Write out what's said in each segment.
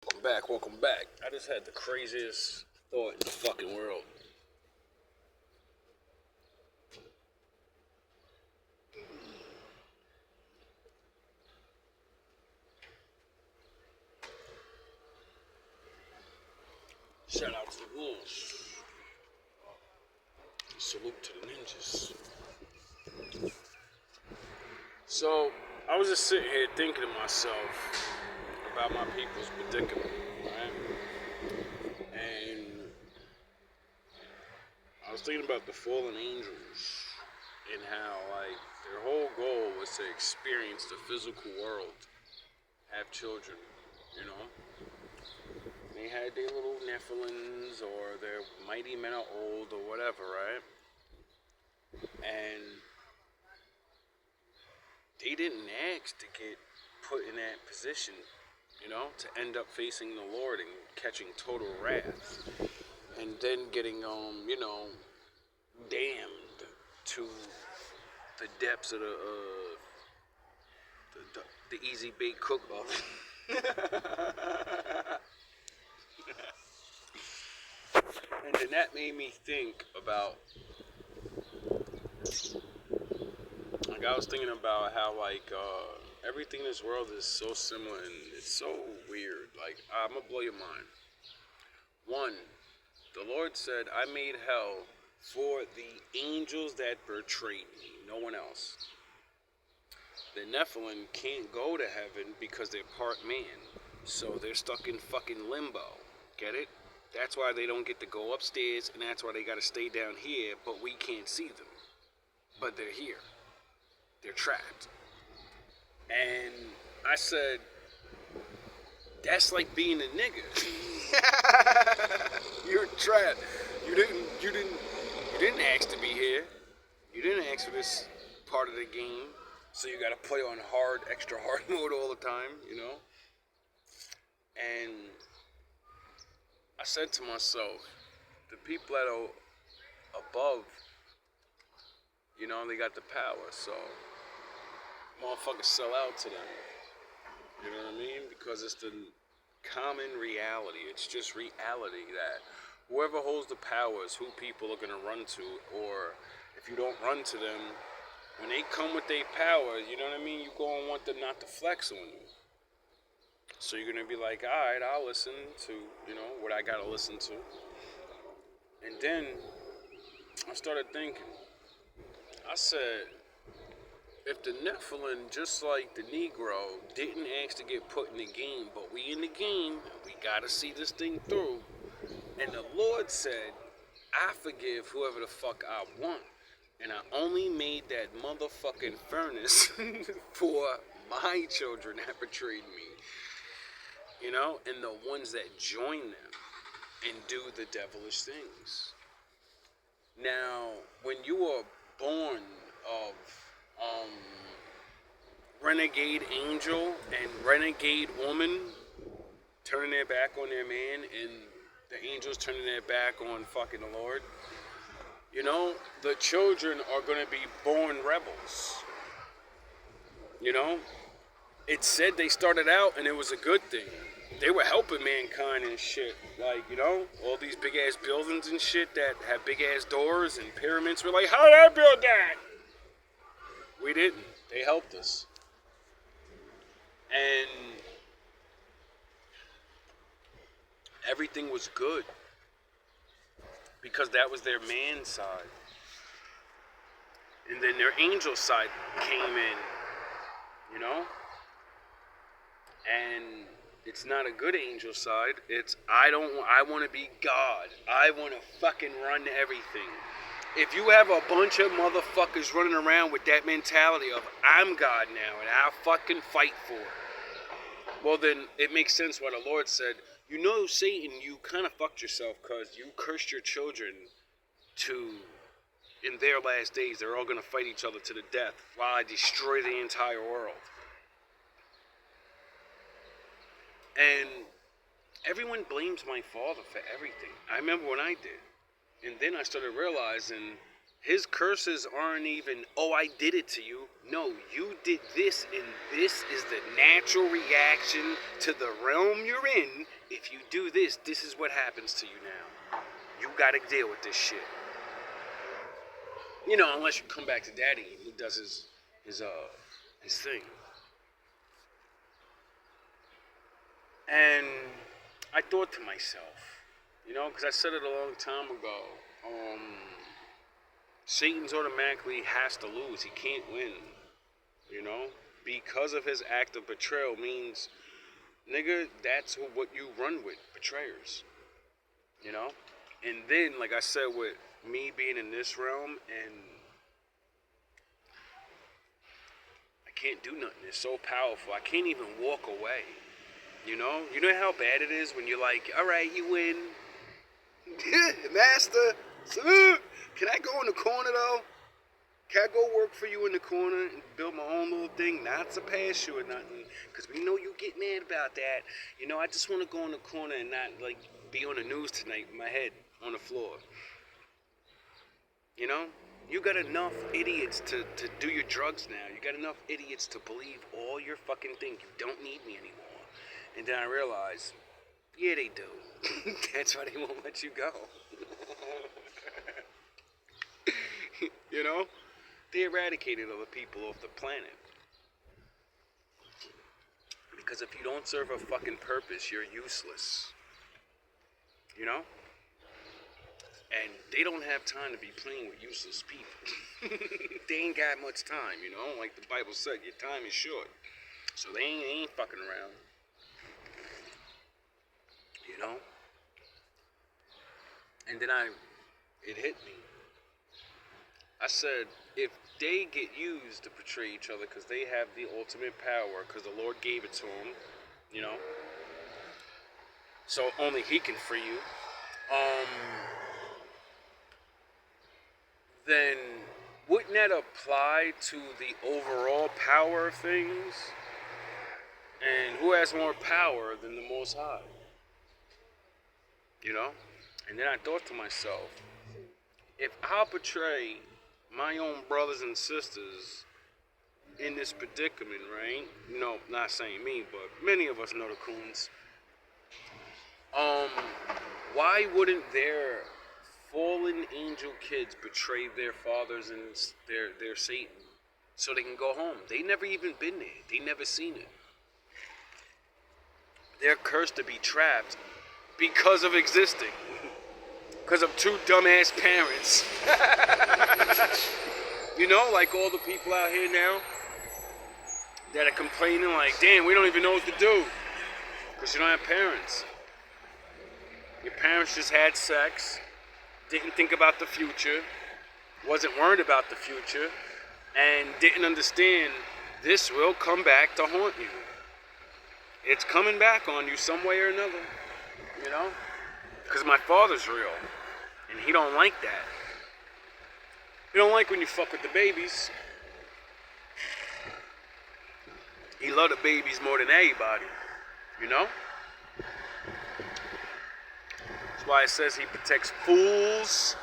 Welcome back. I just had the craziest thought in the fucking world. Shout out to the wolves. Salute to the ninjas. So, I was just sitting here thinking to myself about my people's predicament, right? And I was thinking about the fallen angels and how, like, their whole goal was to experience the physical world, have children, you know? They had their little Nephilims or their mighty men of old or whatever, right? And they didn't ask to get put in that position, to end up facing the Lord and catching total wrath. And then getting, damned to the depths of the easy bake cook oven. And then that made me think about, like, I was thinking about how, like, everything in this world is so similar and it's so weird. Like, I'm gonna blow your mind. One, the Lord said, I made hell for the angels that betrayed me, no one else. The Nephilim can't go to heaven because they're part man, so they're stuck in fucking limbo. Get it? That's why they don't get to go upstairs, and that's why they gotta stay down here, but we can't see them. But they're here. They're trapped. And I said, that's like being a nigga. You're trapped. You didn't ask to be here. You didn't ask for this part of the game. So you gotta play on hard, extra hard mode all the time, And I said to myself, the people that are above, they got the power, so motherfuckers sell out to them. You know what I mean? Because it's the common reality. It's just reality that whoever holds the power is who people are gonna run to, or if you don't run to them, when they come with their power, you know what I mean? You're gonna want them not to flex on you. So you're gonna be like, alright, I'll listen to, what I gotta listen to. And then I started thinking, I said, if the Nephilim, just like the Negro, didn't ask to get put in the game, but we in the game, we gotta see this thing through. And the Lord said, I forgive whoever the fuck I want. And I only made that motherfucking furnace for my children that betrayed me. And the ones that join them and do the devilish things. Now, when you are born of renegade angel and renegade woman turning their back on their man, and the angels turning their back on fucking the Lord, the children are going to be born rebels. It said they started out and it was a good thing. They were helping mankind and shit. Like, all these big ass buildings and shit that have big ass doors and pyramids. We're like, how did I build that? We didn't. They helped us. And everything was good. Because that was their man side. And then their angel side came in. And it's not a good angel side. It's, I want to be God. I want to fucking run everything. If you have a bunch of motherfuckers running around with that mentality of, I'm God now and I'll fucking fight for it, well then it makes sense why the Lord said, Satan, you kind of fucked yourself because you cursed your children to, in their last days, they're all going to fight each other to the death while I destroy the entire world. And everyone blames my father for everything. I remember when I did. And then I started realizing His curses aren't even, oh, I did it to you. No, you did this, and this is the natural reaction to the realm you're in. If you do this, this is what happens to you now. You gotta deal with this shit. You know, unless you come back to Daddy and he does his thing. And I thought to myself, you know, because I said it a long time ago, Satan's automatically has to lose. He can't win, you know, because of his act of betrayal means, nigga, that's what you run with, betrayers, you know. And then, like I said, with me being in this realm, and I can't do nothing. It's so powerful. I can't even walk away. You know how bad it is when you're like, all right, you win. Master, can I go in the corner though? Can I go work for you in the corner and build my own little thing? Not to pass you or nothing, because we know you get mad about that. You know, I just want to go in the corner and not, like, be on the news tonight with my head on the floor. You know? You got enough idiots to do your drugs now. You got enough idiots to believe all your fucking things. You don't need me anymore. And then I realized, yeah, they do. That's why they won't let you go. You know? They eradicated other people off the planet. Because if you don't serve a fucking purpose, you're useless. You know? And they don't have time to be playing with useless people. They ain't got much time, you know? Like the Bible said, your time is short. So they ain't fucking around. You know? And then it hit me. I said, if they get used to portray each other because they have the ultimate power, because the Lord gave it to them, you know? So only He can free you. Then wouldn't that apply to the overall power of things? And who has more power than the Most High? You know? And then I thought to myself, if I portray my own brothers and sisters in this predicament, right? You know, not saying me, but many of us know the coons. Why wouldn't their fallen angel kids betray their fathers and their Satan so they can go home? They never even been there. They never seen it. They're cursed to be trapped because of existing. Because of two dumbass parents. You know, like all the people out here now that are complaining like, damn, we don't even know what to do. Because you don't have parents. Your parents just had sex, didn't think about the future, wasn't worried about the future, and didn't understand this will come back to haunt you. It's coming back on you some way or another, you know? Because my father's real, and he don't like that. He don't like when you fuck with the babies. He love the babies more than anybody, you know? That's why it says he protects fools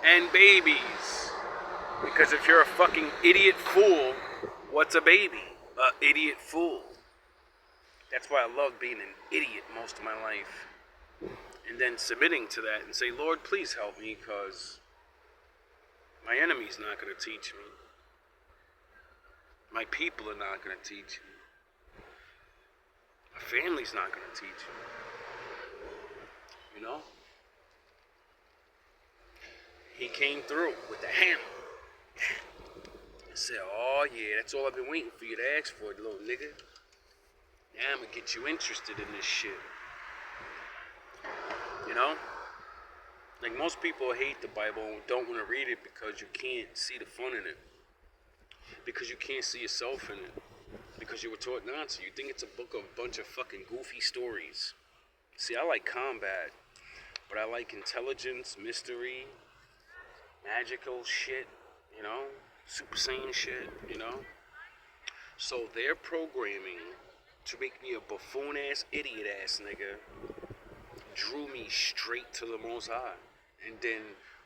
and babies. Because if you're a fucking idiot fool, what's a baby? A idiot fool. That's why I love being an idiot most of my life. And then submitting to that and say, Lord, please help me, because my enemy's not going to teach me. My people are not going to teach me. My family's not going to teach me. You know? He came through with the hammer. And said, oh yeah, that's all I've been waiting for you to ask for, little nigga. Now I'm going to get you interested in this shit. You know? Like, most people hate the Bible and don't want to read it because you can't see the fun in it. Because you can't see yourself in it. Because you were taught not to. You think it's a book of a bunch of fucking goofy stories. See, I like combat. But I like intelligence, mystery, magical shit, you know? Super Saiyan shit, you know? So their programming to make me a buffoon-ass, idiot-ass nigga drew me straight to the Most High. And then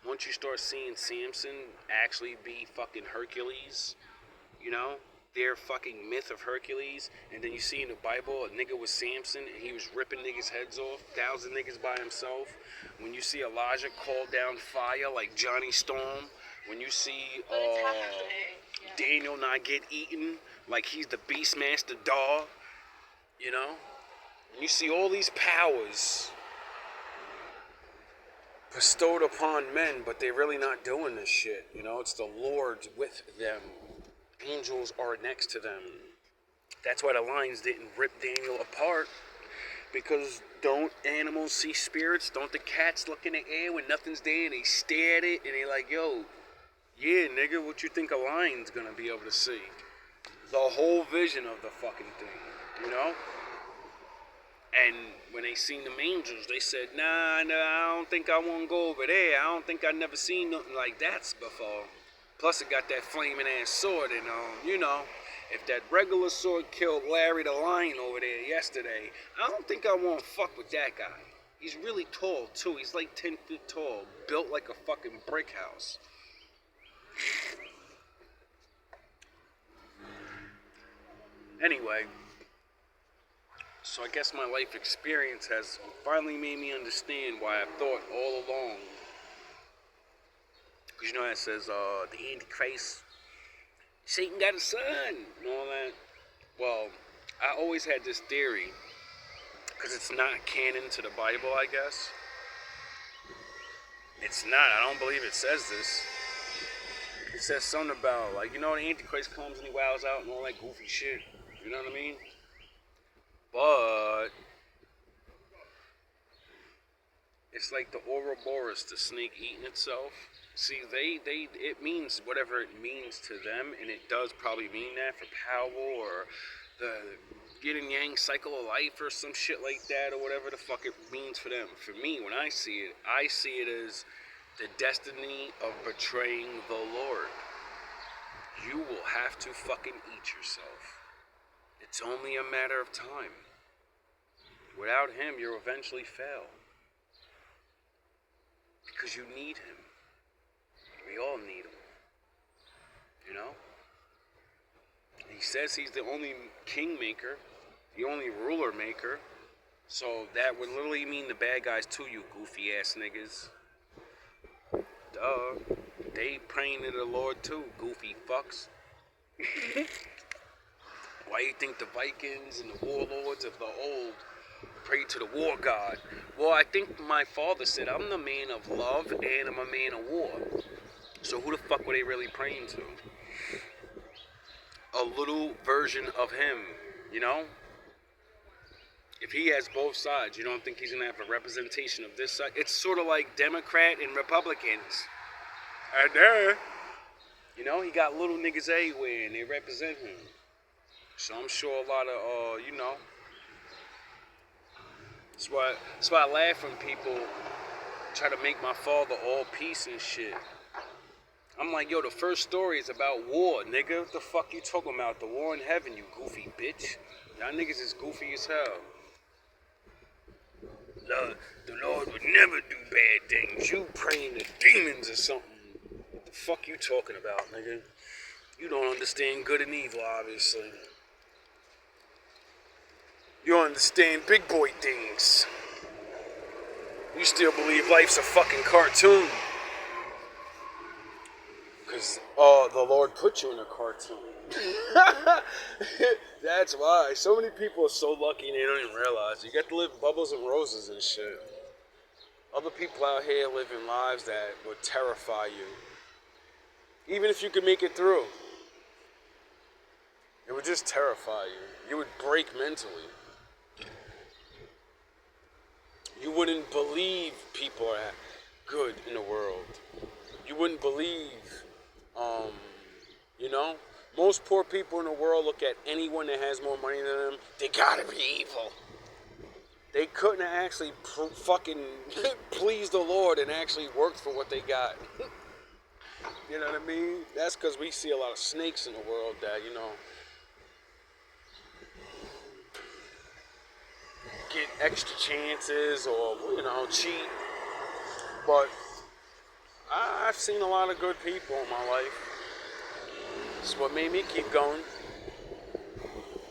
once you start seeing Samson actually be fucking Hercules, you know, their fucking myth of Hercules, and then you see in the Bible a nigga was Samson and he was ripping niggas' heads off, 1,000 niggas by himself. When you see Elijah call down fire like Johnny Storm, when you see Daniel not get eaten like he's the Beastmaster dog, you know, and you see all these powers bestowed upon men, but they're really not doing this shit, you know, it's the Lord with them. Angels are next to them. That's why the lions didn't rip Daniel apart, because don't animals see spirits? Don't the cats look in the air when nothing's there and they stare at it and they like, yo, yeah, nigga, what you think a lion's gonna be able to see? The whole vision of the fucking thing, you know? And when they seen them angels, they said, nah, I don't think I want to go over there. I don't think I never seen nothing like that before. Plus it got that flaming ass sword and, you know, if that regular sword killed Larry the Lion over there yesterday, I don't think I want to fuck with that guy. He's really tall, too. He's like 10 feet tall, built like a fucking brick house. Anyway, so I guess my life experience has finally made me understand why I thought all along. Because you know how it says, the Antichrist, Satan got a son, and all that. Well, I always had this theory, because it's not canon to the Bible, I guess. It's not, I don't believe it says this. It says something about, like, you know, the Antichrist comes and he wows out and all that goofy shit. You know what I mean? But it's like the Ouroboros, the snake eating itself. See, it means whatever it means to them, and it does probably mean that for Powell or the yin and yang cycle of life or some shit like that, or whatever the fuck it means for them. For me, when I see it as the destiny of betraying the Lord. You will have to fucking eat yourself. It's only a matter of time. Without him, you'll eventually fail. Because you need him. We all need him. You know? He says he's the only king maker, the only ruler maker. So that would literally mean the bad guys too, you goofy ass niggas. Duh. They praying to the Lord too, goofy fucks. Why you think the Vikings and the warlords of the old prayed to the war god? Well, I think my father said, I'm the man of love and I'm a man of war. So who the fuck were they really praying to? A little version of him, you know? If he has both sides, you don't think he's going to have a representation of this side? It's sort of like Democrat and Republicans. And there, you know, he got little niggas everywhere and they represent him. So I'm sure a lot of, you know, that's why I laugh when people try to make my father all peace and shit. I'm like, yo, the first story is about war, nigga. What the fuck you talking about? The war in heaven, you goofy bitch. Y'all niggas is goofy as hell. The Lord would never do bad things. You praying to demons or something. What the fuck you talking about, nigga? You don't understand good and evil, obviously. You don't understand big boy things. You still believe life's a fucking cartoon. Because, the Lord put you in a cartoon. That's why. So many people are so lucky and they don't even realize. You get to live bubbles and roses and shit. Other people out here living lives that would terrify you. Even if you could make it through. It would just terrify you. You would break mentally. You wouldn't believe people are good in the world. You wouldn't believe, you know? Most poor people in the world look at anyone that has more money than them, they gotta be evil. They couldn't actually fucking please the Lord and actually work for what they got. You know what I mean? That's because we see a lot of snakes in the world that, you know, get extra chances or, you know, cheat. But I've seen a lot of good people in my life. It's what made me keep going.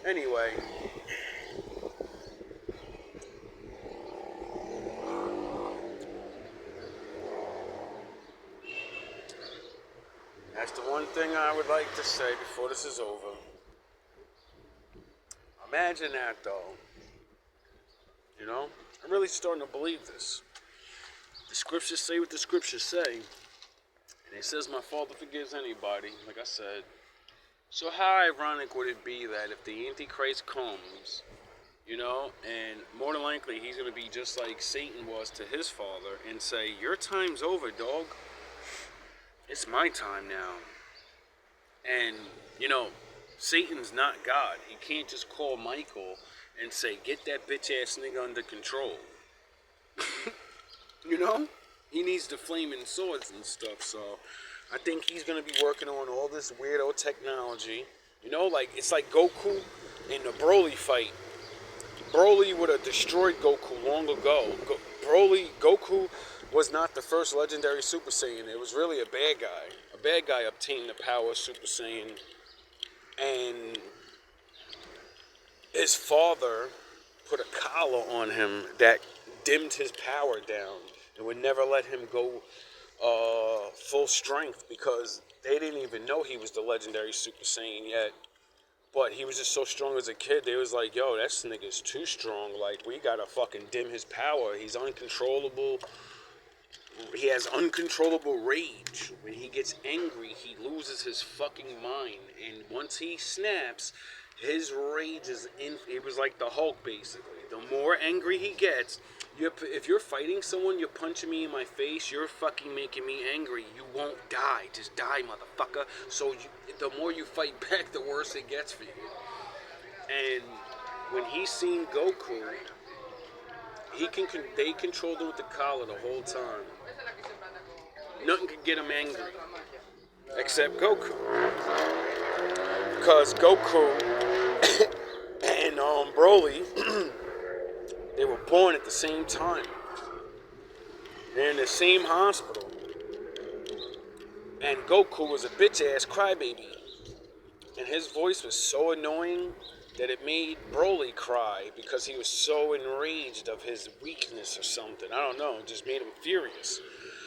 Anyway, that's the one thing I would like to say before this is over. Imagine that, though. You know? I'm really starting to believe this. The scriptures say what the scriptures say. And it says my Father forgives anybody, like I said. So how ironic would it be that if the Antichrist comes, you know, and more than likely he's going to be just like Satan was to his father and say, your time's over, dog. It's my time now. And, you know, Satan's not God. He can't just call Michael and say, get that bitch ass nigga under control. You know? He needs the flaming swords and stuff, so I think he's going to be working on all this weirdo technology. You know, like, it's like Goku in the Broly fight. Broly would have destroyed Goku long ago. Goku was not the first legendary Super Saiyan. It was really a bad guy. A bad guy obtained the power of Super Saiyan. And his father put a collar on him that dimmed his power down and would never let him go full strength because they didn't even know he was the legendary Super Saiyan yet. But he was just so strong as a kid. They was like, yo, that nigga's too strong. Like, we gotta fucking dim his power. He's uncontrollable. He has uncontrollable rage. When he gets angry, he loses his fucking mind. And once he snaps, his rage is it was like the Hulk, basically. The more angry he gets, if you're fighting someone, you're punching me in my face, you're fucking making me angry. You won't die. Just die, motherfucker. So the more you fight back, the worse it gets for you. And when he seen Goku, they controlled him with the collar the whole time. Nothing could get him angry, except Goku. Because Goku and Broly, they were born at the same time. They're in the same hospital. And Goku was a bitch-ass crybaby. And his voice was so annoying that it made Broly cry because he was so enraged of his weakness or something. I don't know, it just made him furious.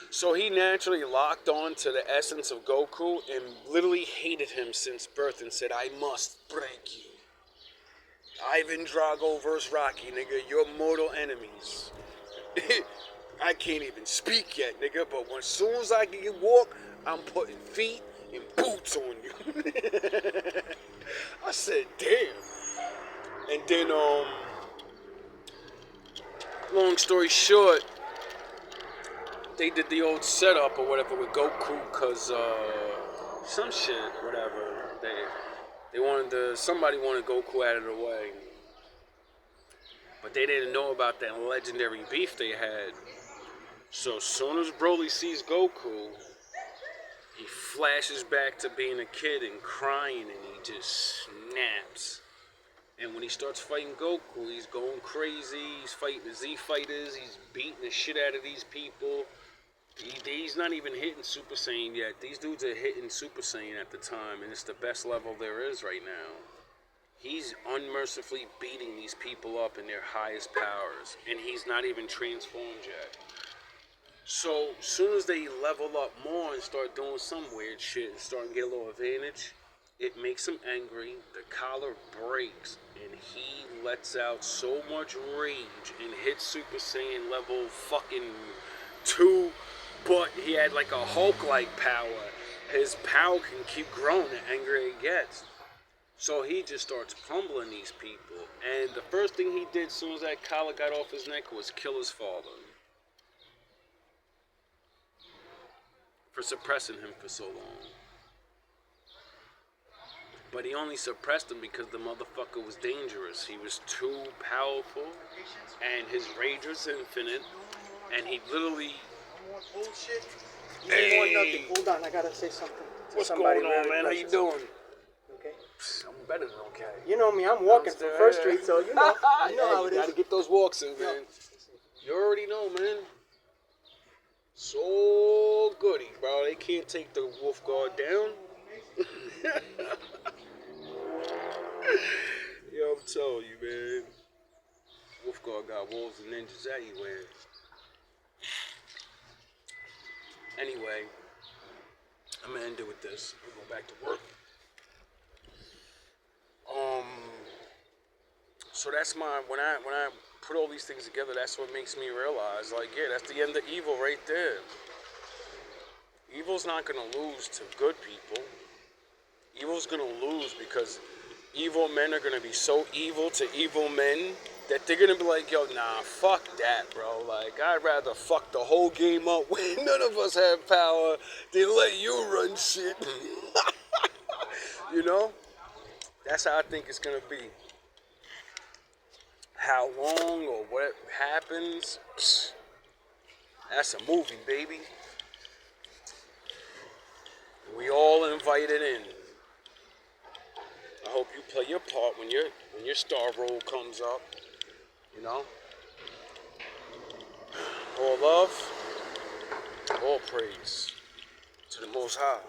So he naturally locked on to the essence of Goku and literally hated him since birth and said, I must break you. Ivan Drago versus Rocky, nigga, you're mortal enemies. I can't even speak yet, nigga, but as soon as I can walk, I'm putting feet and boots on you. I said, damn. And then, long story short, they did the old setup or whatever with Goku, cause some shit, whatever. Somebody wanted Goku out of the way, but they didn't know about that legendary beef they had. So as soon as Broly sees Goku, he flashes back to being a kid and crying, and he just snaps. And when he starts fighting Goku, he's going crazy. He's fighting the Z fighters. He's beating the shit out of these people. He's not even hitting Super Saiyan yet. These dudes are hitting Super Saiyan at the time, and it's the best level there is right now. He's unmercifully beating these people up in their highest powers, and he's not even transformed yet. So, as soon as they level up more and start doing some weird shit and start to get a little advantage, it makes him angry, the collar breaks, and he lets out so much rage and hits Super Saiyan level fucking 2, but he had like a Hulk-like power. His power can keep growing the angrier he gets. So he just starts pummeling these people. And the first thing he did as soon as that collar got off his neck was kill his father. For suppressing him for so long. But he only suppressed him because the motherfucker was dangerous. He was too powerful, and his rage was infinite, and he literally... Bullshit. Hey. Nothing. Hold on, I gotta say something. What's going on, man? How you doing? Okay. I'm better than okay. You know me, I'm walking from First Street, so you know how it is. You gotta get those walks in, man. You already know, man. So goody, bro. They can't take the wolf guard down. Yo, I'm telling you, man. Wolf guard got wolves and ninjas everywhere. Anyway, I'm gonna end it with this. I'm gonna go back to work. So that's my when I put all these things together, that's what makes me realize, like, yeah, that's the end of evil right there. Evil's not gonna lose to good people. Evil's gonna lose because evil men are gonna be so evil to evil men that they're gonna be like, yo, nah, fuck that, bro. Like, I'd rather fuck the whole game up when none of us have power than let you run shit. You know? That's how I think it's gonna be. How long or what happens, psh, that's a movie, baby. We all invited in. I hope you play your part when your star roll comes up. You know? All love, all praise to the Most High.